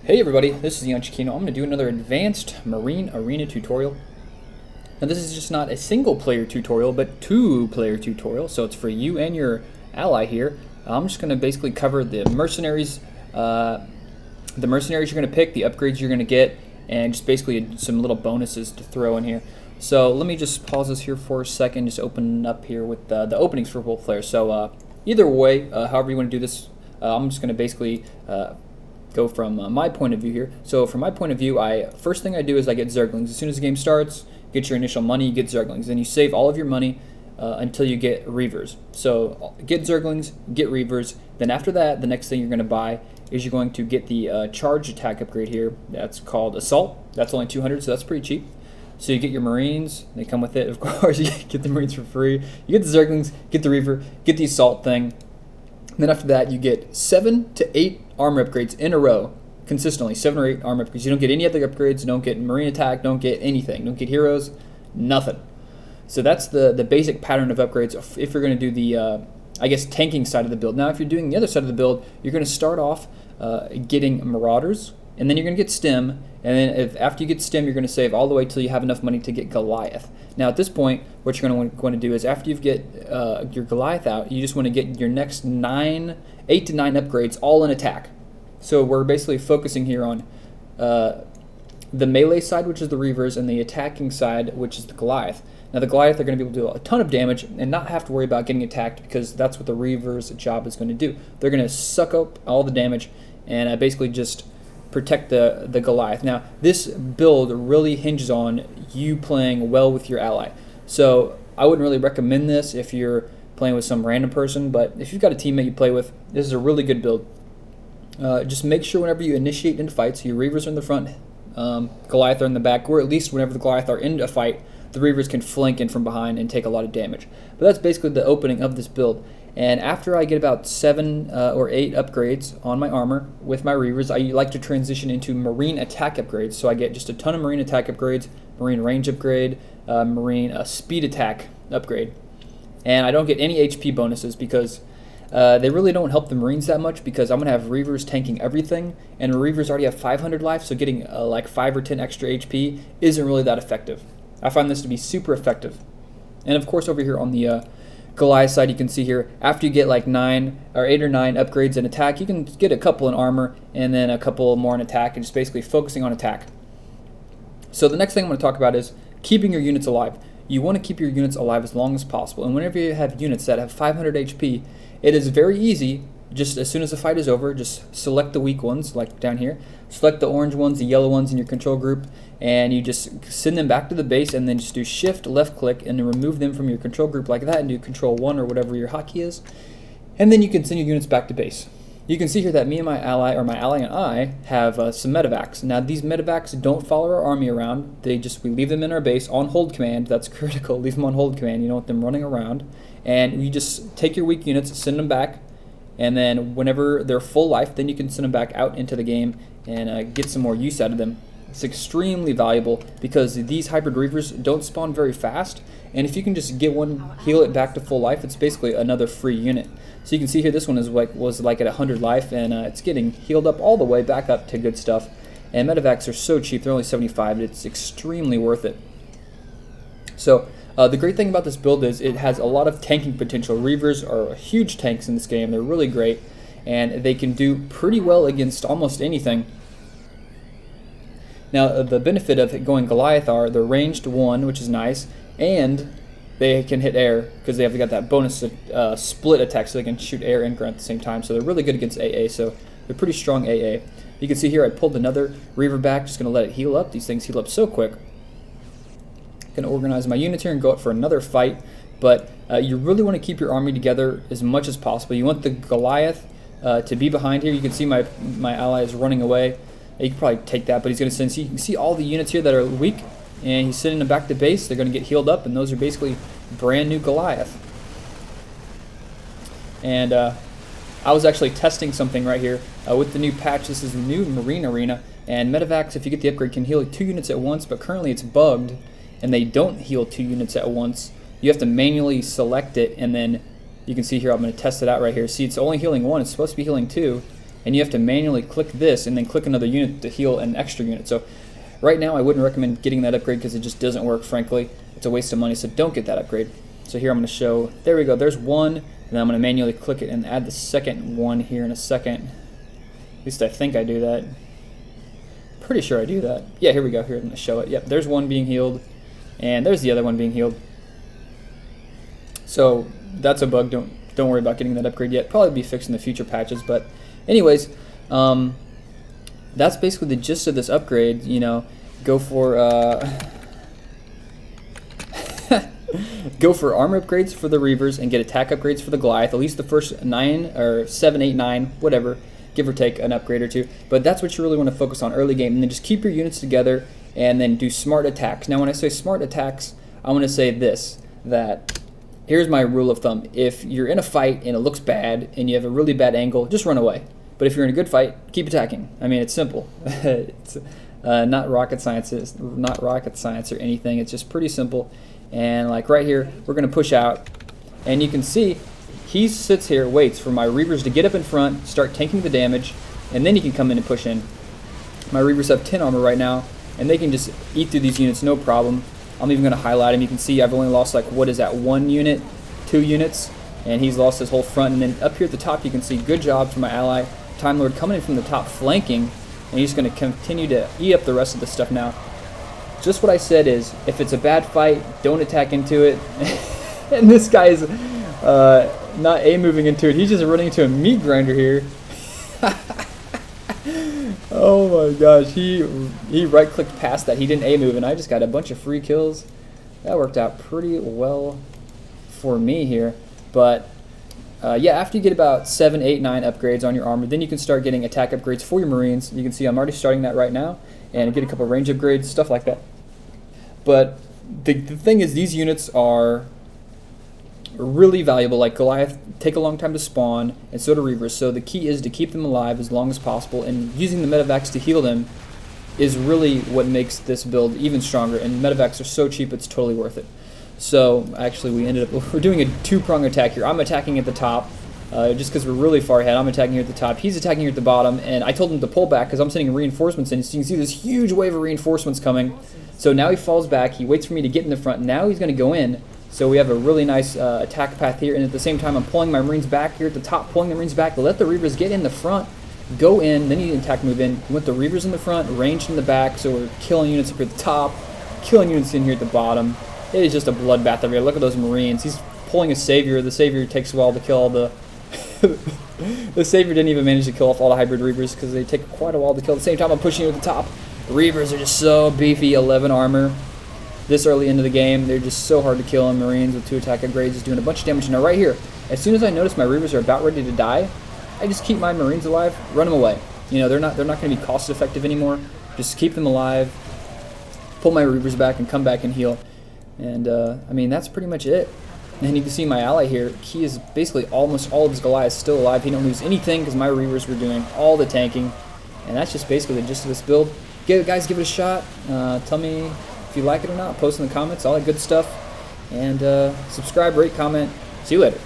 Hey everybody, this is EonShiKeno. I'm going to do another advanced Marine Arena tutorial. Now this is just not a single player tutorial, but two player tutorial, so it's for you and your ally here. I'm just going to basically cover the mercenaries you're going to pick, the upgrades you're going to get, and just basically some little bonuses to throw in here. So let me just pause this here for a second, just open up here with the openings for both players. So either way, however you want to do this, I'm just going to basically go from my point of view here. So from my point of view, first thing I do is I get Zerglings. As soon as the game starts, get your initial money, you get Zerglings. Then you save all of your money until you get Reavers. So get Zerglings, get Reavers. Then after that, the next thing you're going to buy is you're going to get the charge attack upgrade here. That's called Assault. That's only 200, so that's pretty cheap. So you get your Marines. They come with it, of course. You get the Marines for free. You get the Zerglings, get the Reaver, get the Assault thing. Then after that, you get 7 to 8 armor upgrades in a row, consistently, 7 or 8 armor upgrades. You don't get any other upgrades, you don't get Marine attack, don't get anything, don't get heroes, nothing. So that's the basic pattern of upgrades if you're going to do the, I guess, tanking side of the build. Now if you're doing the other side of the build, you're going to start off getting Muraders, and then you're going to get Stim, and then after you get Stim, you're going to save all the way till you have enough money to get Goliath. Now at this point, what you're going to do is after you get your Goliath out, you just want to get your next 8 to 9 upgrades all in attack. So we're basically focusing here on the melee side, which is the Reavers, and the attacking side, which is the Goliath. Now the Goliath are going to be able to do a ton of damage and not have to worry about getting attacked, because that's what the Reavers' job is going to do. They're going to suck up all the damage and basically just protect the Goliath. Now this build really hinges on you playing well with your ally. So I wouldn't really recommend this if you're playing with some random person, but if you've got a teammate you play with, this is a really good build. Just make sure whenever you initiate into fights, your Reavers are in the front, Goliath are in the back, or at least whenever the Goliath are in a fight, the Reavers can flank in from behind and take a lot of damage. But that's basically the opening of this build. And after I get about 7 or 8 upgrades on my armor with my Reavers, I like to transition into Marine attack upgrades. So I get just a ton of Marine attack upgrades, Marine range upgrade, Marine speed attack upgrade. And I don't get any HP bonuses because they really don't help the Marines that much, because I'm going to have Reavers tanking everything, and Reavers already have 500 life, so getting like 5 or 10 extra HP isn't really that effective. I find this to be super effective. And of course over here on the Goliath side, you can see here, after you get like 8 or 9 upgrades in attack, you can get a couple in armor and then a couple more in attack, and just basically focusing on attack. So the next thing I'm going to talk about is keeping your units alive. You want to keep your units alive as long as possible, and whenever you have units that have 500 HP, it is very easy, just as soon as the fight is over, just select the weak ones, like down here, select the orange ones, the yellow ones in your control group, and you just send them back to the base, and then just do shift left click and remove them from your control group like that, and do control 1 or whatever your hotkey is, and then you can send your units back to base. You can see here that me and my ally, or my ally and I, have some medevacs. Now these medevacs don't follow our army around, we leave them in our base on hold command. That's critical, leave them on hold command, you don't want them running around, and you just take your weak units, send them back, and then whenever they're full life, then you can send them back out into the game and get some more use out of them. It's extremely valuable because these hybrid Reavers don't spawn very fast, and if you can just get one, heal it back to full life, it's basically another free unit. So you can see here this one was like at 100 life, and it's getting healed up all the way back up to good stuff. And medevacs are so cheap, they're only 75, it's extremely worth it. So the great thing about this build is it has a lot of tanking potential. Reavers are huge tanks in this game, they're really great, and they can do pretty well against almost anything. Now the benefit of going Goliath are they're ranged 1, which is nice, and they can hit air because they've got that bonus split attack, so they can shoot air and ground at the same time. So they're really good against AA, so they're pretty strong AA. You can see here I pulled another Reaver back, just going to let it heal up. These things heal up so quick. Going to organize my units here and go out for another fight, but you really want to keep your army together as much as possible. You want the Goliath to be behind here. You can see my ally is running away. You can probably take that, but he's going to send. So you can see all the units here that are weak, and he's sending them back to base. They're going to get healed up, and those are basically brand new Goliath. And I was actually testing something right here with the new patch. This is the new Marine Arena, and medevacs, if you get the upgrade, can heal 2 units at once, but currently it's bugged, and they don't heal 2 units at once. You have to manually select it, and then you can see here, I'm going to test it out right here. See, it's only healing 1. It's supposed to be healing 2. and you have to manually click this and then click another unit to heal an extra unit. So right now I wouldn't recommend getting that upgrade because it just doesn't work, frankly. It's a waste of money, so don't get that upgrade. So here I'm going to show, there we go, there's one, and then I'm going to manually click it and add the second one here in a second. At least I think I do that. Pretty sure I do that. Yeah, here we go, here I'm going to show it. Yep, there's one being healed, and there's the other one being healed. So that's a bug, don't worry about getting that upgrade yet. Probably be fixed in the future patches, but anyways, that's basically the gist of this upgrade. You know, go for go for armor upgrades for the Reavers and get attack upgrades for the Goliath. At least the first 9 or 7, 8, 9, whatever, give or take an upgrade or two. But that's what you really want to focus on early game, and then just keep your units together and then do smart attacks. Now, when I say smart attacks, I want to say this, that here's my rule of thumb. If you're in a fight and it looks bad and you have a really bad angle, just run away. But if you're in a good fight, keep attacking. I mean, it's simple. It's not rocket science. It's not rocket science or anything. It's just pretty simple. And like right here, we're going to push out. And you can see he sits here, waits for my Reavers to get up in front, start tanking the damage, and then he can come in and push in. My Reavers have 10 armor right now, and they can just eat through these units, no problem. I'm even going to highlight him. You can see I've only lost, like, what is that, 1 unit, 2 units, and he's lost his whole front. And then up here at the top, you can see good job from my ally, Time Lord, coming in from the top, flanking, and he's going to continue to eat up the rest of the stuff now. Just what I said is, if it's a bad fight, don't attack into it. And this guy's not A-moving into it. He's just running into a meat grinder here. Oh my gosh, he right-clicked past that. He didn't A-move, and I just got a bunch of free kills. That worked out pretty well for me here. But yeah, after you get about 7, 8, 9 upgrades on your armor, then you can start getting attack upgrades for your Marines. You can see I'm already starting that right now, and get a couple range upgrades, stuff like that. But the thing is, these units are really valuable. Like Goliath take a long time to spawn, and so do Reavers. So the key is to keep them alive as long as possible, and using the medevacs to heal them is really what makes this build even stronger. And medevacs are so cheap, it's totally worth it. So actually, we're doing a 2-prong attack here. I'm attacking at the top, just because we're really far ahead. I'm attacking here at the top. He's attacking here at the bottom, and I told him to pull back because I'm sending reinforcements in. So you can see this huge wave of reinforcements coming. So now he falls back. He waits for me to get in the front. Now he's going to go in. So we have a really nice attack path here, and at the same time I'm pulling my Marines back here at the top, pulling the Marines back to let the Reavers get in the front, go in, then you attack move in. We want the Reavers in the front, ranged in the back, so we're killing units up here at the top, killing units in here at the bottom. It is just a bloodbath over here. Look at those Marines. He's pulling a Savior. The Savior takes a while to kill all the... The Savior didn't even manage to kill off all the hybrid Reavers because they take quite a while to kill. At the same time I'm pushing you at the top. The Reavers are just so beefy, 11 armor. This early into the game, they're just so hard to kill, and Marines with 2 attack upgrades is doing a bunch of damage. Now right here, as soon as I notice my Reavers are about ready to die, I just keep my Marines alive, run them away. You know, they're not going to be cost effective anymore. Just keep them alive, pull my Reavers back, and come back and heal. And I mean, that's pretty much it. And you can see my ally here, he is basically almost all of his Goliaths still alive. He don't lose anything because my Reavers were doing all the tanking. And that's just basically the gist of this build. Guys, give it a shot. Tell me if you like it or not. Post in the comments, all that good stuff. And subscribe, rate, comment. See you later.